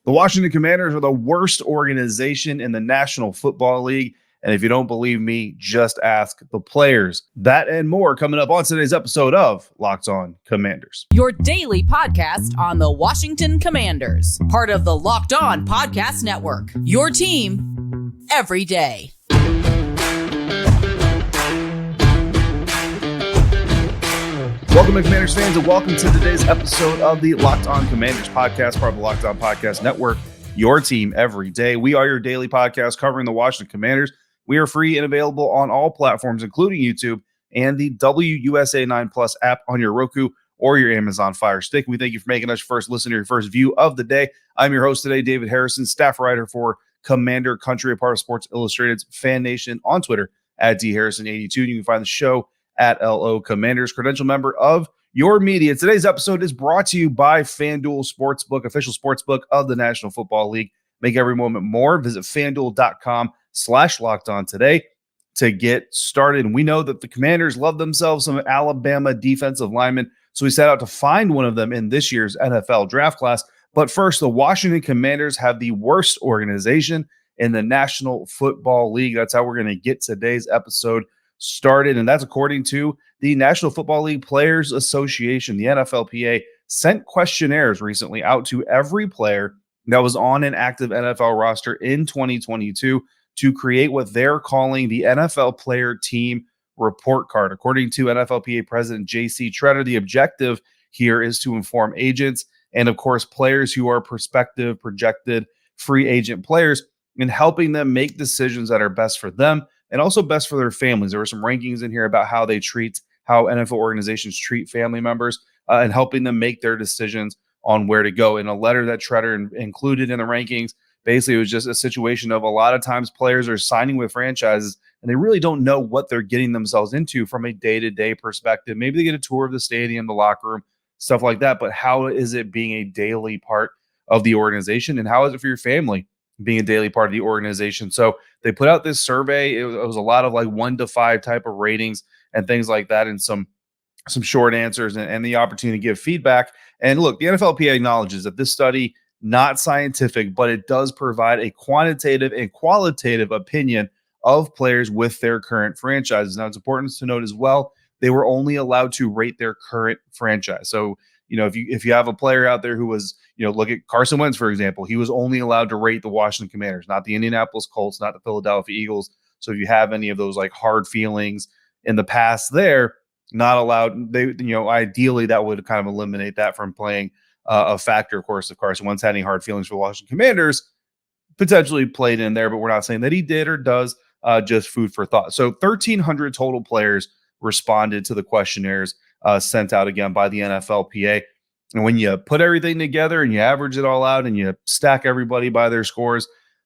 The Washington Commanders are the worst organization in the National Football League. And if you don't believe me, just ask the players. That and more coming up on today's episode of Locked On Commanders. Your daily podcast on the Washington Commanders. Part of the Locked On Podcast Network. Your team every day. Welcome to Commanders fans, and welcome to today's episode of the Locked On Commanders podcast, part of the Locked On Podcast Network, your team every day. We are your daily podcast covering the Washington Commanders. We are free and available on all platforms, including YouTube and the WUSA 9 Plus app on your Roku or your Amazon Fire Stick. We thank you for making us your first listen to your first view of the day. I'm your host today, David Harrison, staff writer for Commander Country, a part of Sports Illustrated's FanNation, on Twitter at DHarrison82. You can find the show at LO Commanders, credential member of your media. Today's episode is brought to you by FanDuel Sportsbook, official sportsbook of the National Football League. Make every moment more. Visit FanDuel.com/lockedon today to get started. And we know that the Commanders love themselves some Alabama defensive linemen, so we set out to find one of them in this year's NFL draft class. But first, the Washington Commanders have the worst organization in the National Football League. That's how we're going to get today's episode started, and that's according to the National Football League Players Association. The NFLPA sent questionnaires recently out to every player that was on an active NFL roster in 2022 to create what they're calling the NFL Player Team Report Card. According to NFLPA President J.C. Tretter, the objective here is to inform agents and, of course, players who are prospective, projected free agent players in helping them make decisions that are best for them and also best for their families. There were some rankings in here about how NFL organizations treat family members and helping them make their decisions on where to go. In a letter that Tretter included in the rankings, basically it was just a situation of a lot of times players are signing with franchises and they really don't know what they're getting themselves into from a day-to-day perspective. Maybe they get a tour of the stadium, the locker room, stuff like that, but how is it being a daily part of the organization, and how is it for your family being a daily part of the organization? So they put out this survey. It was a lot of like 1 to 5 type of ratings and things like that, and some short answers and the opportunity to give feedback. And look, the NFLPA acknowledges that this study, not scientific, but it does provide a quantitative and qualitative opinion of players with their current franchises. Now, it's important to note as well, they were only allowed to rate their current franchise. So, if you have a player out there who was, look at Carson Wentz, for example, he was only allowed to rate the Washington Commanders, not the Indianapolis Colts, not the Philadelphia Eagles. So if you have any of those like hard feelings in the past there, not allowed. They, ideally that would kind of eliminate that from playing a factor. Of course, if Carson Wentz had any hard feelings for the Washington Commanders, potentially played in there, but we're not saying that he did or does, just food for thought. So 1,300 total players responded to the questionnaires sent out again by the NFLPA. And when you put everything together and you average it all out and you stack everybody by their scores,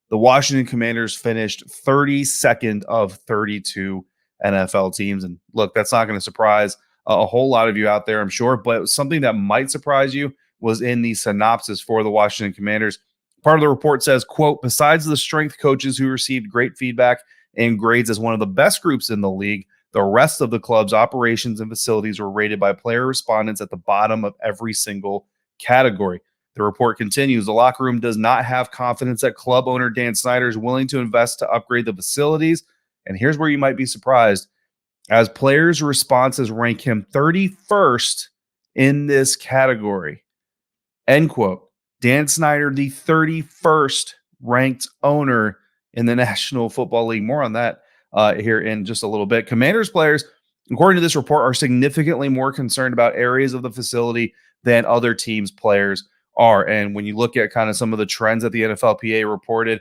the Washington Commanders finished 32nd of 32 NFL teams. And look, that's not going to surprise a whole lot of you out there, I'm sure, but something that might surprise you was in the synopsis for the Washington Commanders. Part of the report says, quote, besides the strength coaches who received great feedback and grades as one of the best groups in the league, the rest of the club's operations and facilities were rated by player respondents at the bottom of every single category. The report continues, the locker room does not have confidence that club owner Dan Snyder is willing to invest to upgrade the facilities. And here's where you might be surprised, as players' responses rank him 31st in this category. End quote. Dan Snyder, the 31st ranked owner in the National Football League. More on that here in just a little bit. Commanders players, according to this report, are significantly more concerned about areas of the facility than other teams' players are. And when you look at kind of some of the trends that the NFLPA reported,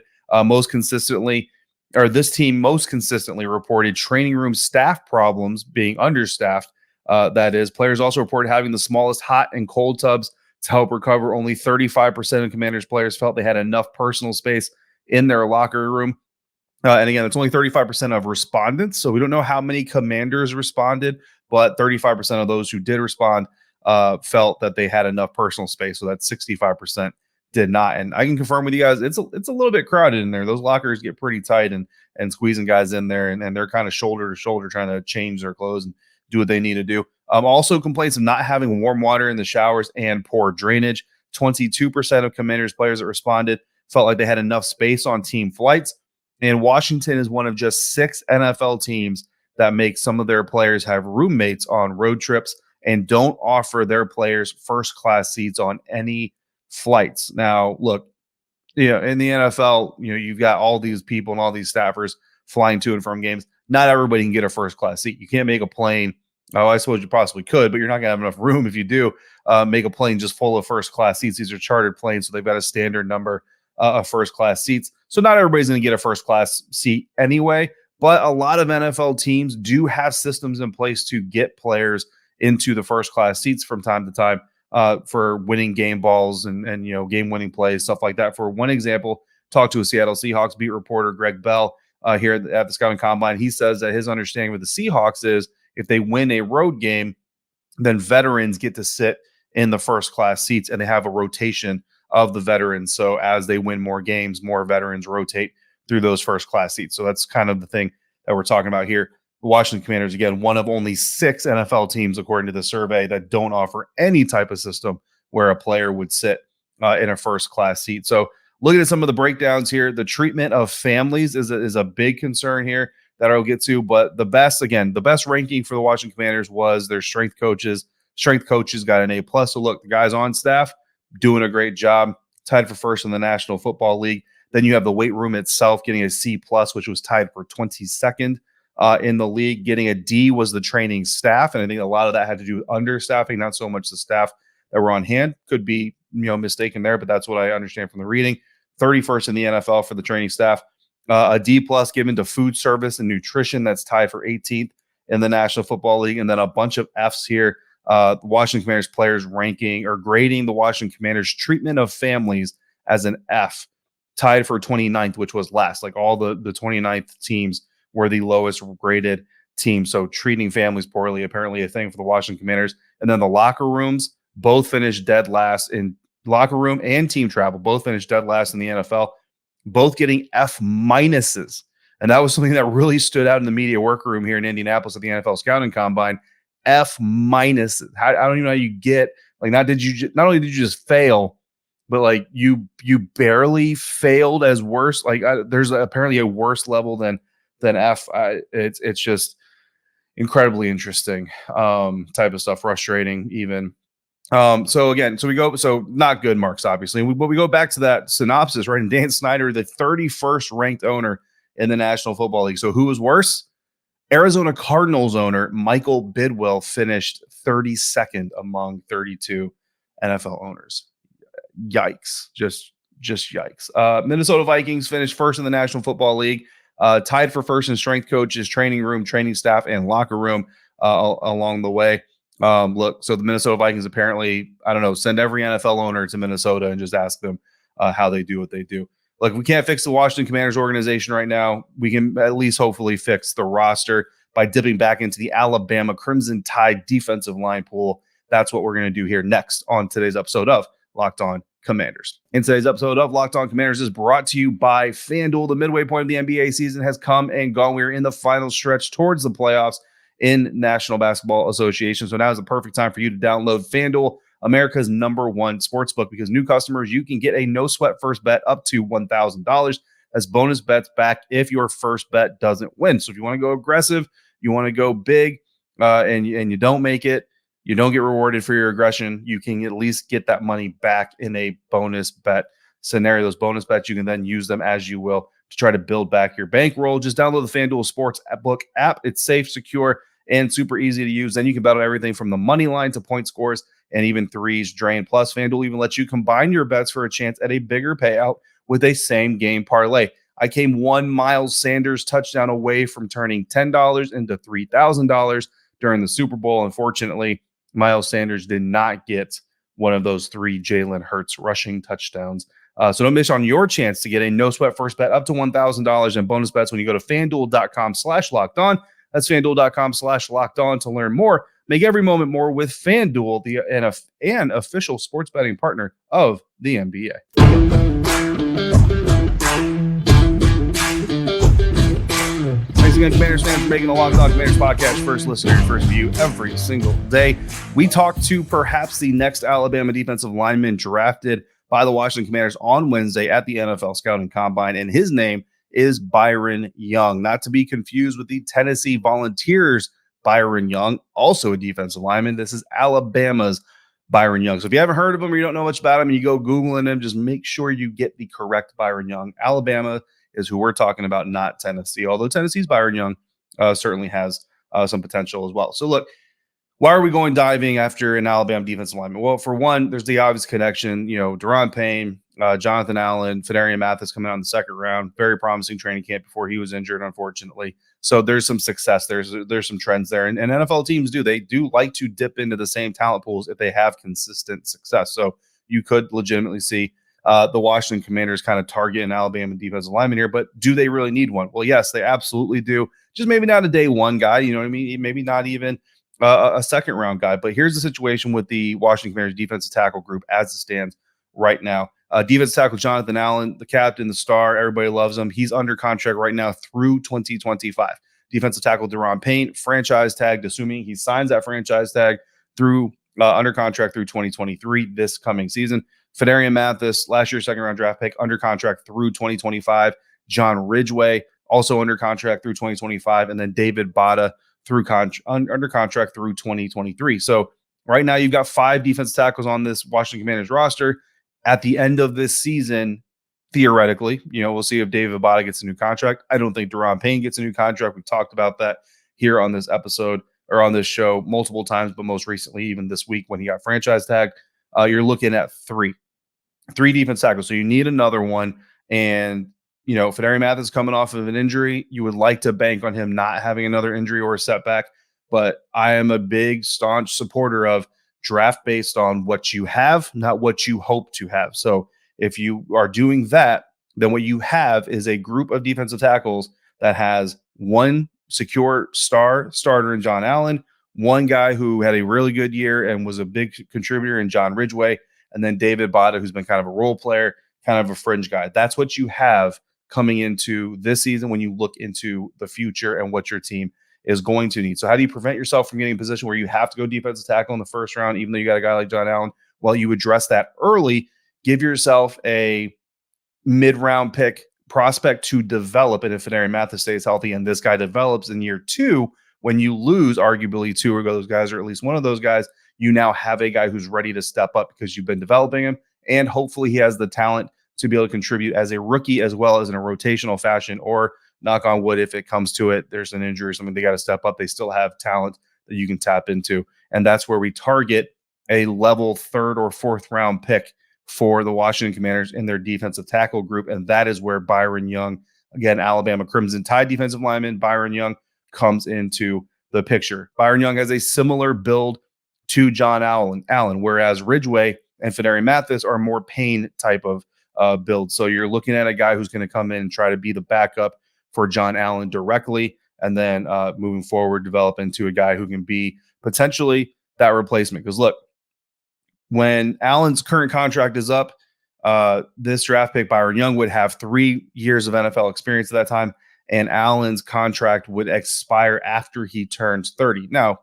this team most consistently reported training room staff problems, being understaffed. That is, players also reported having the smallest hot and cold tubs to help recover. Only 35% of Commanders players felt they had enough personal space in their locker room. And again, it's only 35% of respondents. So we don't know how many Commanders responded, but 35% of those who did respond felt that they had enough personal space. So that's 65% did not. And I can confirm with you guys, it's a little bit crowded in there. Those lockers get pretty tight and squeezing guys in there, and they're kind of shoulder to shoulder trying to change their clothes and do what they need to do. Also complaints of not having warm water in the showers and poor drainage. 22% of Commanders players that responded felt like they had enough space on team flights. And Washington is one of just 6 NFL teams that make some of their players have roommates on road trips and don't offer their players first-class seats on any flights. Now, look, in the NFL, you've got all these people and all these staffers flying to and from games. Not everybody can get a first-class seat. You can't make a plane. Oh, I suppose you possibly could, but you're not going to have enough room if you do make a plane just full of first-class seats. These are chartered planes, so they've got a standard number of first-class seats. So not everybody's going to get a first-class seat anyway, but a lot of NFL teams do have systems in place to get players into the first-class seats from time to time for winning game balls and game-winning plays, stuff like that. For one example, talked to a Seattle Seahawks beat reporter, Greg Bell, here at the Scouting Combine. He says that his understanding with the Seahawks is if they win a road game, then veterans get to sit in the first-class seats, and they have a rotation of the veterans. So as they win more games, more veterans rotate through those first-class seats. So that's kind of the thing that we're talking about here. The Washington Commanders, again, one of only 6 NFL teams, according to the survey, that don't offer any type of system where a player would sit in a first-class seat. So looking at some of the breakdowns here, the treatment of families is a big concern here that I'll get to. But the best ranking for the Washington Commanders was their strength coaches. Strength coaches got an A+. So look, the guys on staff doing a great job, tied for first in the National Football League. Then you have the weight room itself getting a C+, which was tied for 22nd in the league. Getting a D was the training staff, and I think a lot of that had to do with understaffing, not so much the staff that were on hand. Could be mistaken there, but that's what I understand from the reading. 31st in the NFL for the training staff. A D+ given to food service and nutrition. That's tied for 18th in the National Football League. And then a bunch of Fs here. The Washington Commanders players ranking or grading the Washington Commanders treatment of families as an F, tied for 29th, which was last. Like all the 29th teams were the lowest graded team. So treating families poorly, apparently a thing for the Washington Commanders. And then the locker rooms both finished dead last in locker room and team travel, both finished dead last in the NFL, both getting F-. And that was something that really stood out in the media workroom here in Indianapolis at the NFL Scouting Combine. F-. I don't even know how you get, like, not only did you just fail, but like you barely failed as worse. Like there's apparently a worse level than F. It's just incredibly interesting type of stuff, frustrating even. So not good marks, obviously. But we go back to that synopsis, right? And Dan Snyder, the 31st ranked owner in the National Football League. So who was worse? Arizona Cardinals owner Michael Bidwill finished 32nd among 32 NFL owners. Yikes. Just yikes. Minnesota Vikings finished first in the National Football League, tied for first in strength coaches, training room, training staff, and locker room along the way. Look, so the Minnesota Vikings apparently, send every NFL owner to Minnesota and just ask them how they do what they do. Look, we can't fix the Washington Commanders organization right now. We can at least hopefully fix the roster by dipping back into the Alabama Crimson Tide defensive line pool. That's what we're going to do here next on today's episode of Locked On Commanders. In today's episode of Locked On Commanders is brought to you by FanDuel. The midway point of the NBA season has come and gone. We are in the final stretch towards the playoffs in National Basketball Association. So now is the perfect time for you to download FanDuel, America's #1 sportsbook, because new customers, you can get a no sweat first bet up to $1,000 as bonus bets back if your first bet doesn't win. So if you want to go aggressive, you want to go big, and you don't make it, you don't get rewarded for your aggression, you can at least get that money back in a bonus bet scenario. Those bonus bets, you can then use them as you will to try to build back your bankroll. Just download the FanDuel Sportsbook app. It's safe, secure, and super easy to use. Then you can bet on everything from the money line to point scores and even threes drain. Plus, FanDuel even lets you combine your bets for a chance at a bigger payout with a same-game parlay. I came one Miles Sanders touchdown away from turning $10 into $3,000 during the Super Bowl. Unfortunately, Miles Sanders did not get one of those 3 Jalen Hurts rushing touchdowns. So don't miss on your chance to get a no-sweat first bet up to $1,000 in bonus bets when you go to FanDuel.com/lockedon. That's FanDuel.com/lockedon to learn more. Make every moment more with FanDuel, an official sports betting partner of the NBA. Thanks again, Commanders fans, for making the Locked On Commanders podcast first listener, first view every single day. We talk to perhaps the next Alabama defensive lineman drafted by the Washington Commanders on Wednesday at the NFL Scouting Combine, and his name is Byron Young, not to be confused with the Tennessee Volunteers Byron Young, also a defensive lineman. This is Alabama's Byron Young. So if you haven't heard of him or you don't know much about him and you go Googling him, just make sure you get the correct Byron Young. Alabama is who we're talking about, not Tennessee, although Tennessee's Byron Young certainly has some potential as well. So look, why are we going diving after an Alabama defensive lineman? Well, for one, there's the obvious connection, Daron Payne, Jonathan Allen, Phidarian Mathis coming out in the second round, very promising training camp before he was injured, unfortunately. So there's some success. There's some trends there. And NFL teams they do like to dip into the same talent pools if they have consistent success. So you could legitimately see the Washington Commanders kind of target an Alabama defensive lineman here, but do they really need one? Well, yes, they absolutely do. Just maybe not a day one guy, you know what I mean? Maybe not even a second round guy. But here's the situation with the Washington Commanders defensive tackle group as it stands right now. Defensive tackle Jonathan Allen, the captain, the star, everybody loves him. He's under contract right now through 2025. Defensive tackle Daron Payne, franchise tagged, assuming he signs that franchise tag through under contract through 2023 this coming season. Phidarian Mathis, last year's second round draft pick, under contract through 2025. John Ridgeway, also under contract through 2025. And then David Bada under contract through 2023. So right now you've got 5 defensive tackles on this Washington Commanders roster. At the end of this season, theoretically, we'll see if David Bada gets a new contract. I don't think Daron Payne gets a new contract. We've talked about that here on this episode or on this show multiple times, but most recently, even this week when he got franchise tagged, you're looking at three defense tackles. So you need another one. And, Phidarian Mathis coming off of an injury. You would like to bank on him not having another injury or a setback. But I am a big, staunch supporter of draft based on what you have, not what you hope to have. So if you are doing that, then what you have is a group of defensive tackles that has one secure starter in John Allen, one guy who had a really good year and was a big contributor in John Ridgeway, and then David Bada, who's been kind of a role player, kind of a fringe guy. That's what you have coming into this season when you look into the future and what your team is going to need. So how do you prevent yourself from getting in a position where you have to go defensive tackle in the first round, even though you got a guy like John Allen? Well, you address that early. Give yourself a mid-round pick prospect to develop. And if Phidarian Mathis stays healthy and this guy develops in year 2, when you lose arguably 2 of those guys, or at least one of those guys, you now have a guy who's ready to step up because you've been developing him. And hopefully he has the talent to be able to contribute as a rookie as well as in a rotational fashion, or knock on wood, if it comes to it, there's an injury or something, they got to step up. They still have talent that you can tap into. And that's where we target a level 3rd or 4th round pick for the Washington Commanders in their defensive tackle group. And that is where Byron Young, again, Alabama Crimson Tide defensive lineman, Byron Young comes into the picture. Byron Young has a similar build to John Allen, whereas Ridgeway and Phidarian Mathis are more Payne type of build. So you're looking at a guy who's going to come in and try to be the backup for John Allen directly, and then moving forward, develop into a guy who can be potentially that replacement. Because look, when Allen's current contract is up, this draft pick, Byron Young, would have 3 years of NFL experience at that time, and Allen's contract would expire after he turns 30. Now,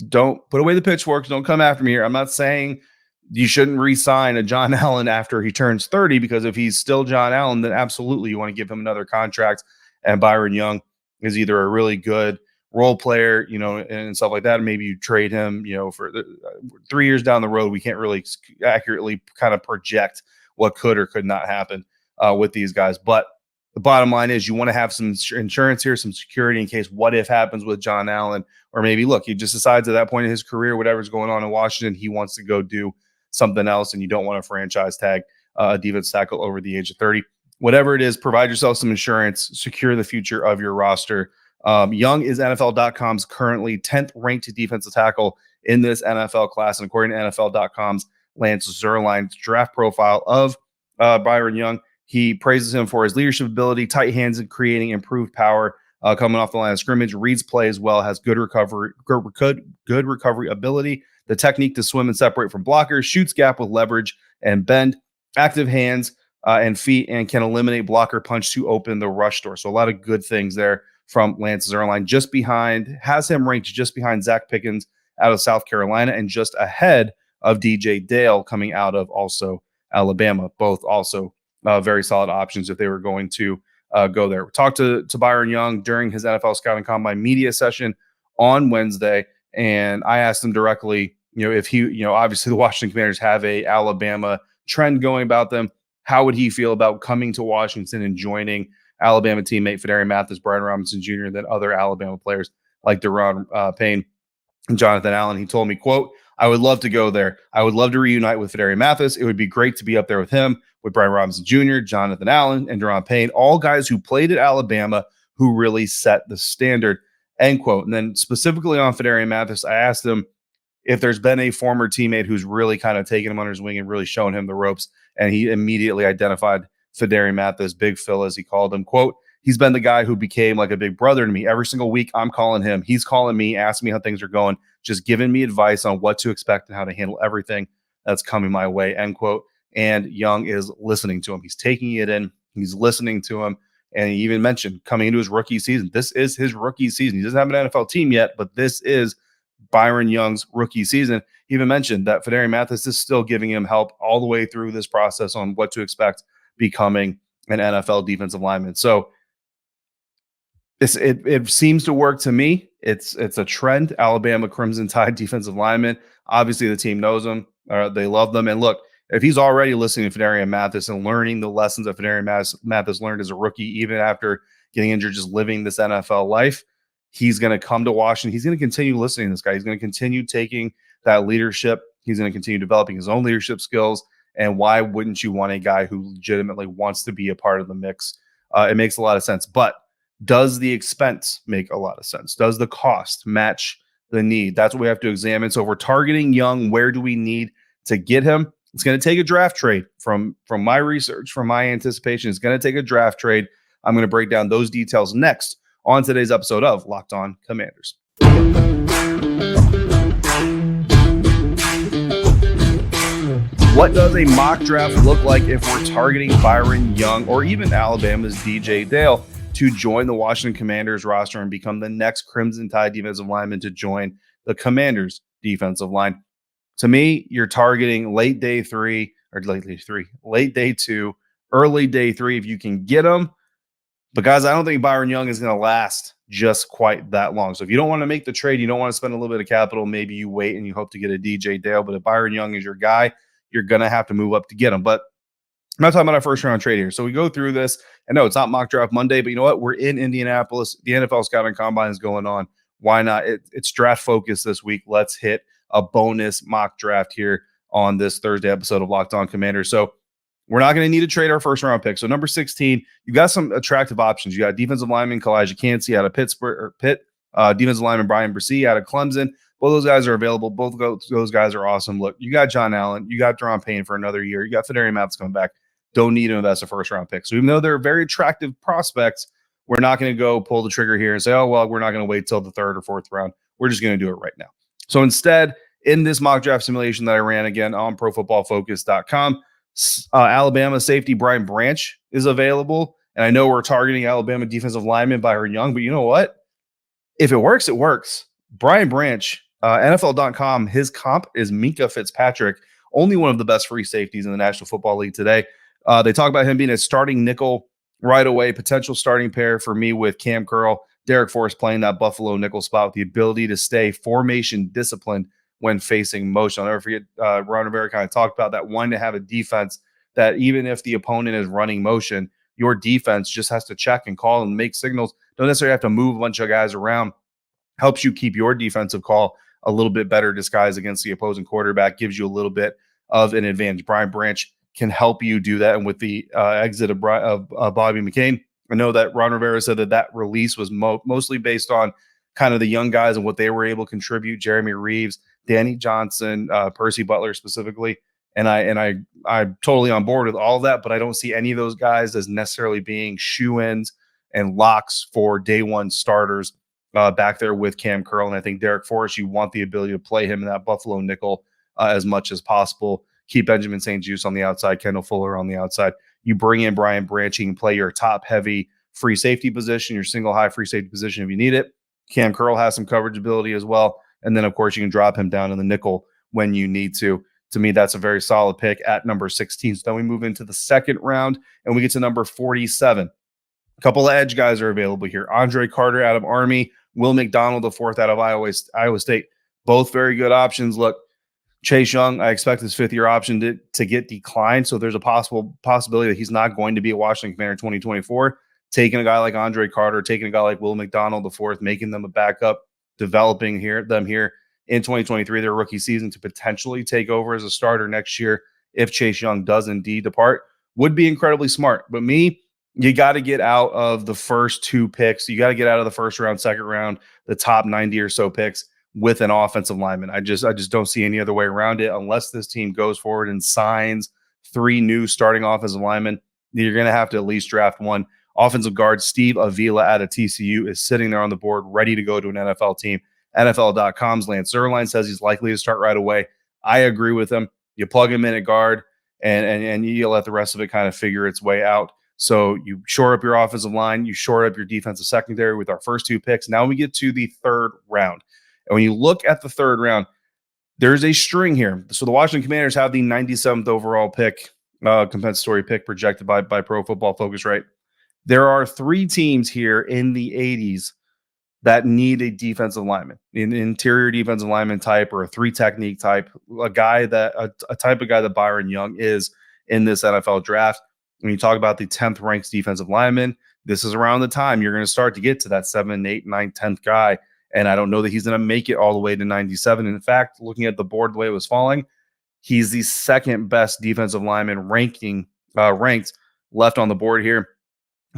don't put away the pitchforks. Don't come after me here. I'm not saying you shouldn't re-sign a John Allen after he turns 30, because if he's still John Allen, then absolutely you want to give him another contract. And Byron Young is either a really good role player, and stuff like that. Maybe you trade him, for 3 years down the road. We can't really accurately kind of project what could or could not happen with these guys. But the bottom line is you want to have some insurance here, some security in case what if happens with John Allen, or maybe, look, he just decides at that point in his career, whatever's going on in Washington, he wants to go do something else, and you don't want to franchise tag a defense tackle over the age of 30. Whatever it is, provide yourself some insurance, secure the future of your roster. Young is NFL.com's currently 10th ranked defensive tackle in this NFL class. And according to NFL.com's Lance Zierlein's draft profile of Byron Young, he praises him for his leadership ability, tight hands, and creating improved power coming off the line of scrimmage, reads plays well, has good recovery ability, the technique to swim and separate from blockers, shoots gap with leverage and bend, active hands and feet, and can eliminate blocker punch to open the rush door. So a lot of good things there from Lance Zierlein, has him ranked just behind Zach Pickens out of South Carolina and just ahead of DJ Dale coming out of also Alabama. Both also very solid options if they were going to go there. We talked to Byron Young during his NFL Scouting Combine media session on Wednesday, and I asked him directly, if he, obviously the Washington Commanders have a Alabama trend going about them. How would he feel about coming to Washington and joining Alabama teammate Fedarian Mathis, Brian Robinson Jr., and then other Alabama players like Deron Payne and Jonathan Allen? He told me, quote, "I would love to go there. I would love to reunite with Fedarian Mathis. It would be great to be up there with him, with Brian Robinson Jr., Jonathan Allen, and Deron Payne, all guys who played at Alabama who really set the standard," end quote. And then specifically on Fedarian Mathis, I asked him if there's been a former teammate who's really kind of taken him under his wing and really shown him the ropes. And he immediately identified Fedarian Mathis, Big Phil, as he called him. Quote, "He's been the guy who became like a big brother to me. Every single week, I'm calling him. He's calling me, asking me how things are going, just giving me advice on what to expect and how to handle everything that's coming my way," end quote. And Young is listening to him. He's taking it in. He's listening to him. And he even mentioned coming into his rookie season. This is his rookie season. He doesn't have an NFL team yet, but this is Byron Young's rookie season. He even mentioned that Fedarian Mathis is still giving him help all the way through this process on what to expect becoming an NFL defensive lineman. So it seems to work to me. It's a trend. Alabama Crimson Tide defensive lineman. Obviously, the team knows them. They love them. And look, if he's already listening to Fedarian Mathis and learning the lessons that Fedarian Mathis learned as a rookie, even after getting injured, just living this NFL life, he's going to come to Washington. He's going to continue listening to this guy. He's going to continue taking that leadership. He's going to continue developing his own leadership skills. And why wouldn't you want a guy who legitimately wants to be a part of the mix? It makes a lot of sense. But does the expense make a lot of sense? Does the cost match the need? That's what we have to examine. So if we're targeting Young, where do we need to get him? It's going to take a draft trade. From my research, from my anticipation, it's going to take a draft trade. I'm going to break down those details next on today's episode of Locked On Commanders. What does a mock draft look like if we're targeting Byron Young or even Alabama's DJ Dale to join the Washington Commanders roster and become the next Crimson Tide defensive lineman to join the Commanders defensive line? To me, you're targeting late day 2, early day 3 if you can get them. But guys, I don't think Byron Young is going to last just quite that long. So if you don't want to make the trade, you don't want to spend a little bit of capital, maybe you wait and you hope to get a DJ Dale. But if Byron Young is your guy, you're going to have to move up to get him. But I'm not talking about our first round trade here. So we go through this. I know it's not mock draft Monday, but you know what? We're in Indianapolis. The NFL Scouting Combine is going on. Why not? It's draft focus this week. Let's hit a bonus mock draft here on this Thursday episode of Locked On Commanders. So we're not going to need to trade our first round pick. So number 16, you've got some attractive options. You got defensive lineman Kalijah Cansey out of Pitt, defensive lineman Brian Bresee out of Clemson. Both those guys are available. Both of those guys are awesome. Look, you got John Allen. You got Deron Payne for another year. You got Fedarian Mathis coming back. Don't need to invest a first round pick. So even though they're very attractive prospects, we're not going to go pull the trigger here and say, oh, well, we're not going to wait till the 3rd or 4th round. We're just going to do it right now. So instead, in this mock draft simulation that I ran again on profootballfocus.com, Alabama safety Brian Branch is available. And I know we're targeting Alabama defensive lineman Byron Young, but you know what? If it works, it works. Brian Branch, NFL.com, his comp is Minkah Fitzpatrick, only one of the best free safeties in the National Football League today. They talk about him being a starting nickel right away, potential starting pair for me with Cam Curl, Derek Forrest playing that Buffalo nickel spot with the ability to stay formation disciplined when facing motion. I'll never forget, Ron Rivera kind of talked about that, one to have a defense that even if the opponent is running motion, your defense just has to check and call and make signals. Don't necessarily have to move a bunch of guys around. Helps you keep your defensive call a little bit better disguised against the opposing quarterback, gives you a little bit of an advantage. Brian Branch can help you do that. And with the exit of Bobby McCain, I know that Ron Rivera said that release was mostly based on kind of the young guys and what they were able to contribute. Jeremy Reeves, Danny Johnson, Percy Butler specifically. And I'm totally on board with all of that, but I don't see any of those guys as necessarily being shoe-ins and locks for day one starters back there with Cam Curl. And I think Derek Forrest, you want the ability to play him in that Buffalo nickel as much as possible. Keep Benjamin St. Juste on the outside, Kendall Fuller on the outside. You bring in Brian Branch, you can play your top-heavy free safety position, your single high free safety position if you need it. Cam Curl has some coverage ability as well. And then, of course, you can drop him down in the nickel when you need to. To me, that's a very solid pick at number 16. So then we move into the second round and we get to number 47. A couple of edge guys are available here. Andre Carter out of Army, Will McDonald, the fourth out of Iowa State. Both very good options. Look, Chase Young, I expect his fifth-year option to get declined, so there's a possibility that he's not going to be a Washington Commander in 2024. Taking a guy like Andre Carter, taking a guy like Will McDonald, the fourth, making them a backup, developing them here in 2023, their rookie season, to potentially take over as a starter next year if Chase Young does indeed depart, would be incredibly smart. But you got to get out of the first two picks. You got to get out of the first round, second round, the top 90 or so picks with an offensive lineman. I just don't see any other way around it unless this team goes forward and signs 3 new starting offensive linemen. You're going to have to at least draft one. Offensive guard Steve Avila out of TCU is sitting there on the board, ready to go to an NFL team. NFL.com's Lance Zierlein says he's likely to start right away. I agree with him. You plug him in at guard, and you let the rest of it kind of figure its way out. So you shore up your offensive line, you shore up your defensive secondary with our first 2 picks. Now we get to the third round. And when you look at the third round, there's a string here. So the Washington Commanders have the 97th overall pick, compensatory pick projected by Pro Football Focus, right? There are 3 teams here in the 80s that need a defensive lineman, an interior defensive lineman type or a 3 technique type, a type of guy that Byron Young is in this NFL draft. When you talk about the 10th ranked defensive lineman, this is around the time you're going to start to get to that 7, 8, 9, 10th guy. And I don't know that he's going to make it all the way to 97. In fact, looking at the board the way it was falling, he's the second best defensive lineman ranked left on the board here.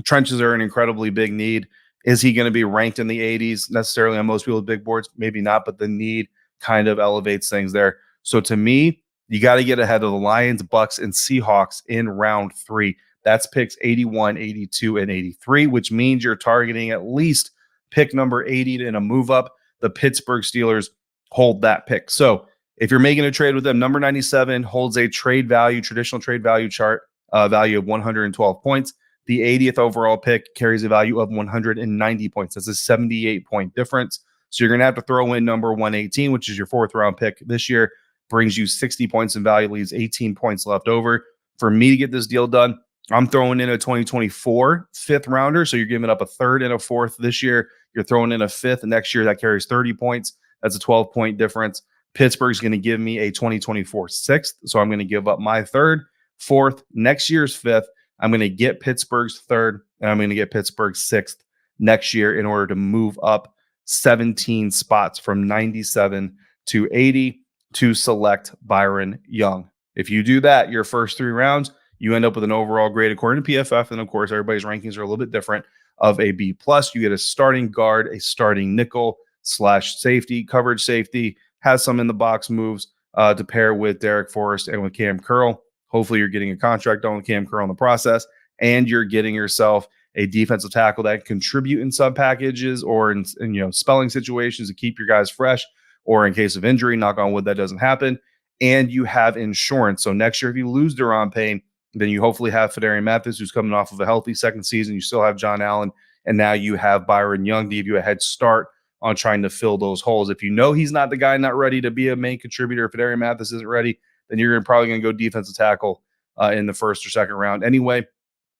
Trenches are an incredibly big need. Is he going to be ranked in the 80s necessarily on most people's big boards? Maybe not, but the need kind of elevates things there. So to me, you got to get ahead of the Lions, Bucks, and Seahawks in round 3. That's picks 81, 82, and 83, which means you're targeting at least pick number 80 in a move up. The Pittsburgh Steelers hold that pick. So if you're making a trade with them, number 97 holds a traditional trade value chart value of 112 points. The 80th overall pick carries a value of 190 points. That's a 78-point difference. So you're going to have to throw in number 118, which is your 4th round pick this year, brings you 60 points in value, leaves 18 points left over. For me to get this deal done, I'm throwing in a 2024 5th rounder. So you're giving up a 3rd and a 4th this year. You're throwing in a 5th next year that carries 30 points. That's a 12-point difference. Pittsburgh's going to give me a 2024 6th. So I'm going to give up my 3rd, 4th, next year's 5th. I'm going to get Pittsburgh's 3rd, and I'm going to get Pittsburgh's 6th next year in order to move up 17 spots from 97 to 80 to select Byron Young. If you do that, your first 3 rounds, you end up with an overall grade according to PFF, and of course, everybody's rankings are a little bit different, of a B+. You get a starting guard, a starting nickel / safety, coverage safety, has some in the box moves to pair with Derek Forrest and with Cam Curl. Hopefully you're getting a contract on with Cam Curl in the process, and you're getting yourself a defensive tackle that can contribute in sub packages or in spelling situations to keep your guys fresh, or in case of injury, knock on wood, that doesn't happen. And you have insurance. So next year, if you lose Daron Payne, then you hopefully have Fedarian Mathis, who's coming off of a healthy second season. You still have John Allen, and now you have Byron Young to give you a head start on trying to fill those holes. If you know he's not the guy, not ready to be a main contributor, if Fedarian Mathis isn't ready, then you're probably going to go defensive tackle in the 1st or 2nd round anyway.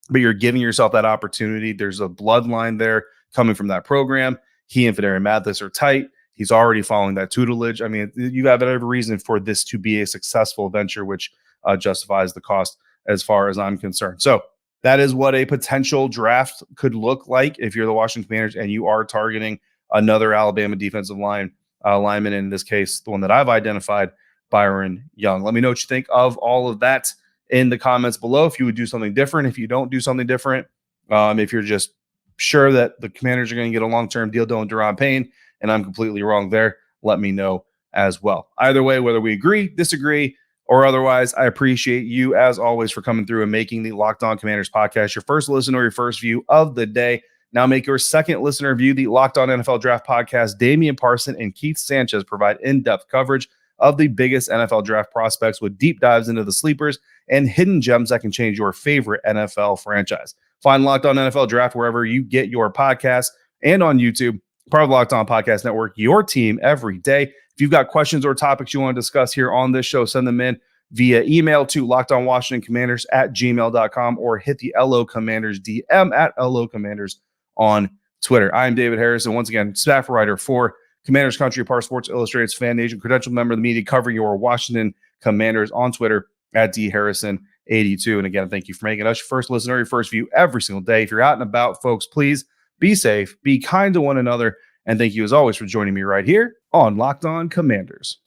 But you're giving yourself that opportunity. There's a bloodline there coming from that program. He and Fedarian Mathis are tight. He's already following that tutelage. I mean, you have every reason for this to be a successful venture, which justifies the cost as far as I'm concerned. So that is what a potential draft could look like if you're the Washington Commanders and you are targeting another Alabama defensive lineman, in this case, the one that I've identified, Byron Young. Let me know what you think of all of that in the comments below. If you would do something different, if you don't do something different, if you're just sure that the Commanders are going to get a long-term deal done with Daron Payne, and I'm completely wrong there, let me know as well. Either way, whether we agree, disagree, or otherwise, I appreciate you, as always, for coming through and making the Locked On Commanders podcast your first listen or your first view of the day. Now make your second listener view the Locked On NFL Draft podcast. Damian Parson and Keith Sanchez provide in-depth coverage of the biggest NFL draft prospects with deep dives into the sleepers and hidden gems that can change your favorite NFL franchise. Find Locked On NFL Draft wherever you get your podcasts and on YouTube. Part of the Locked On Podcast Network, your team every day. If you've got questions or topics you want to discuss here on this show, send them in via email to lockedonwashingtoncommanders@gmail.com or hit the LO Commanders DM at LO Commanders on Twitter. I am David Harrison, once again, staff writer for Commanders Country, Par Sports Illustrated's FanNation, credentialed member of the media covering your Washington Commanders on Twitter at dharrison82. And again, thank you for making us your first listener, your first view every single day. If you're out and about, folks, please be safe, be kind to one another, and thank you as always for joining me right here on Locked On Commanders.